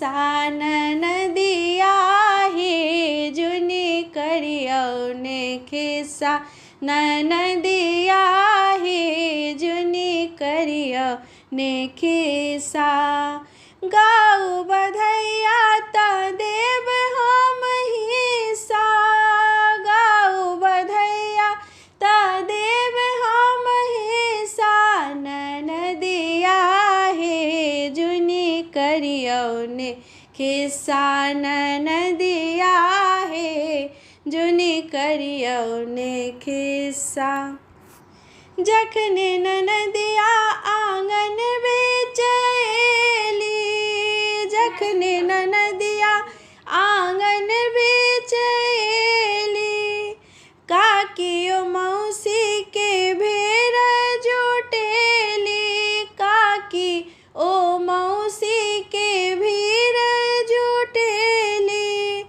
खिस्सा ननदिया हे जुनी करियौने खिस्सा ननदिया हे जुनी करियौने खिस्सा गाऊ बधैया त देव हम हिस्सा गाऊ बधैया त देव हम हिस्सा ननदिया हे जुनी करियौने खिस्सा ननदिया हे जुनी करियौने खिस्सा जखने ननदिया आंगन बेच एली जखने ननदिया आंगन बेच एली काकियो मौसी के भेर जुटेली काकी ओ मौसी के भीर जुटेली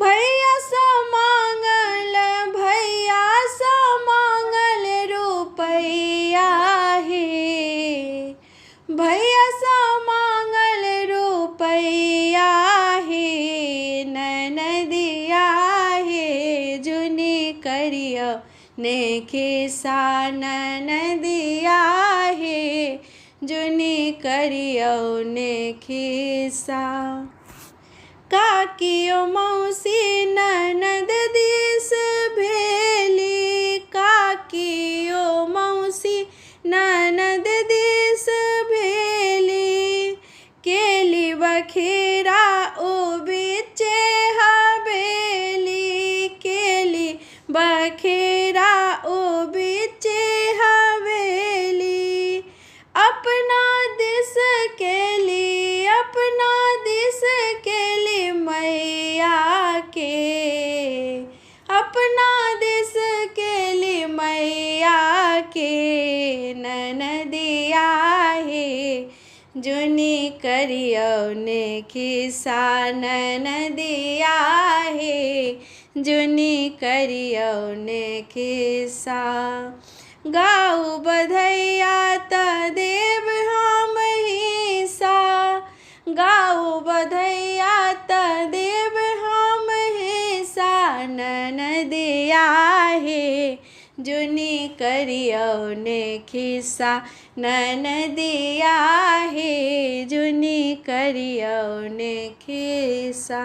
भैया सा मांगल रुपैया हे भैया सा मांगल रुपैया हे ननदिया हे जुनी करियौने खिस्सा ननदिया हे जुनी करियौने खिस्सा काकियो मौसी ननद दिस भेली काकियो मौसी ननद दिस भेली केली बखेरा ओ बिचे हवेली केली बखेरा ओ बिचे हवेली अपना दिस केली मैया के अपना दिस केली मैया के ननदिया हे जुनी करियौने खिस्सा ननदिया हे जुनी करियौने खिस्सा गाऊ बधैया त देव हम हिस्सा गाऊ बधैया त देव हम हिस्सा ननदिया हे जुनी करियौने खिस्सा ननदिया हे जुनी करियौने खिस्सा।